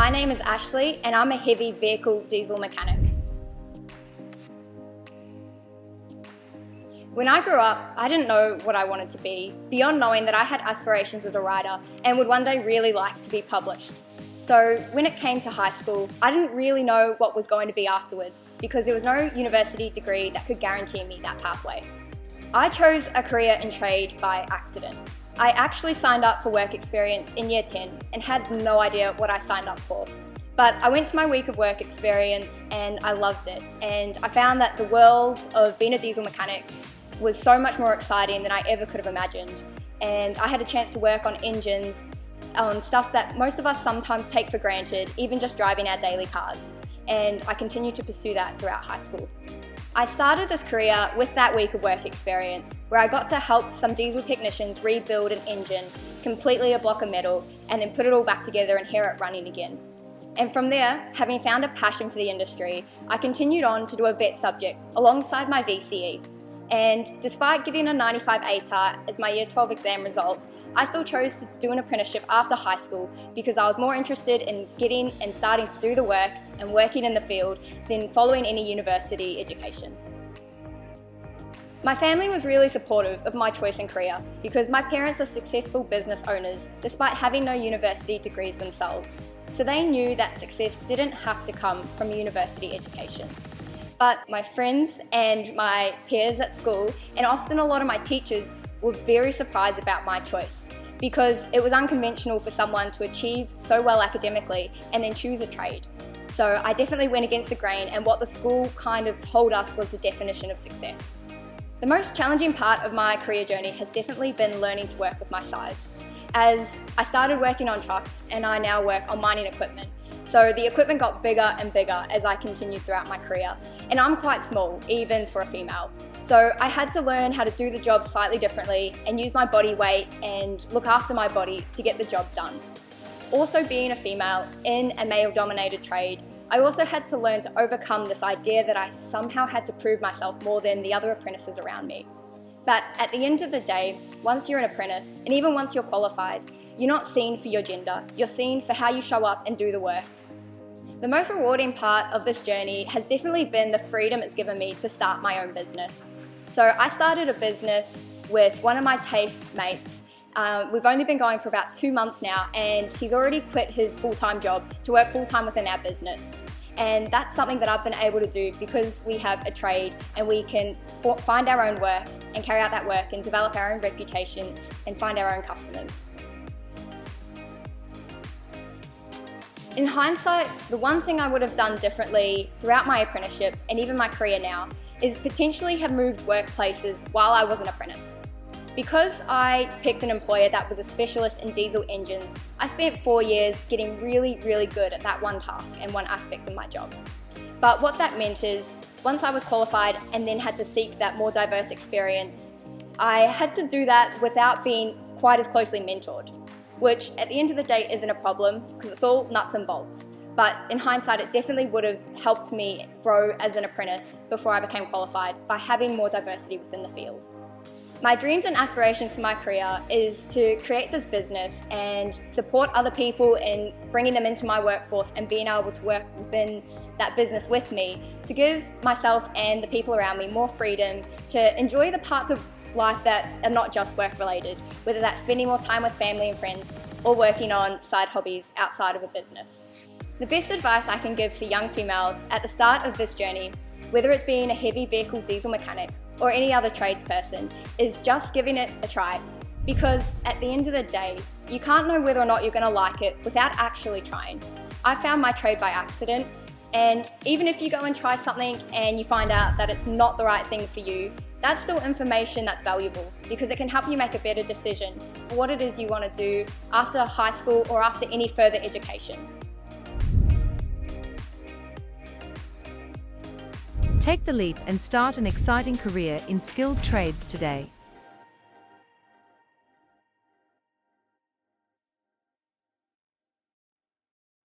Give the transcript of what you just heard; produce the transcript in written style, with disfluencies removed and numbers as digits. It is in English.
My name is Ashley and I'm a heavy vehicle diesel mechanic. When I grew up, I didn't know what I wanted to be, beyond knowing that I had aspirations as a writer and would one day really like to be published. So when it came to high school, I didn't really know what was going to be afterwards because there was no university degree that could guarantee me that pathway. I chose a career in trade by accident. I actually signed up for work experience in year 10 and had no idea what I signed up for. But I went to my week of work experience and I loved it. And I found that the world of being a diesel mechanic was so much more exciting than I ever could have imagined. And I had a chance to work on engines, on stuff that most of us sometimes take for granted, even just driving our daily cars. And I continued to pursue that throughout high school. I started this career with that week of work experience where I got to help some diesel technicians rebuild an engine, completely a block of metal, and then put it all back together and hear it running again. And from there, having found a passion for the industry, I continued on to do a vet subject alongside my VCE. And despite getting a 95 ATAR as my year 12 exam result, I still chose to do an apprenticeship after high school because I was more interested in getting and starting to do the work and working in the field than following any university education. My family was really supportive of my choice in career because my parents are successful business owners despite having no university degrees themselves. So they knew that success didn't have to come from a university education. But my friends and my peers at school, and often a lot of my teachers, were very surprised about my choice because it was unconventional for someone to achieve so well academically and then choose a trade. So I definitely went against the grain and what the school kind of told us was the definition of success. The most challenging part of my career journey has definitely been learning to work with my size. As I started working on trucks and I now work on mining equipment. So the equipment got bigger and bigger as I continued throughout my career. And I'm quite small, even for a female. So I had to learn how to do the job slightly differently and use my body weight and look after my body to get the job done. Also being a female in a male-dominated trade, I also had to learn to overcome this idea that I somehow had to prove myself more than the other apprentices around me. But at the end of the day, once you're an apprentice, and even once you're qualified, you're not seen for your gender, you're seen for how you show up and do the work. The most rewarding part of this journey has definitely been the freedom it's given me to start my own business. So I started a business with one of my TAFE mates. We've only been going for about 2 months now and he's already quit his full-time job to work full-time within our business. And that's something that I've been able to do because we have a trade and we can find our own work and carry out that work and develop our own reputation and find our own customers. In hindsight, the one thing I would have done differently throughout my apprenticeship and even my career now is potentially have moved workplaces while I was an apprentice. Because I picked an employer that was a specialist in diesel engines, I spent 4 years getting really good at that one task and one aspect of my job. But what that meant is, once I was qualified and then had to seek that more diverse experience, I had to do that without being quite as closely mentored, which at the end of the day isn't a problem because it's all nuts and bolts. But in hindsight, it definitely would have helped me grow as an apprentice before I became qualified by having more diversity within the field. My dreams and aspirations for my career is to create this business and support other people in bringing them into my workforce and being able to work within that business with me to give myself and the people around me more freedom to enjoy the parts of life that are not just work related, whether that's spending more time with family and friends or working on side hobbies outside of a business. The best advice I can give for young females at the start of this journey, whether it's being a heavy vehicle diesel mechanic or any other tradesperson, is just giving it a try. Because at the end of the day, you can't know whether or not you're going to like it without actually trying. I found my trade by accident, and even if you go and try something and you find out that it's not the right thing for you, that's still information that's valuable because it can help you make a better decision for what it is you want to do after high school or after any further education. Take the leap and start an exciting career in skilled trades today.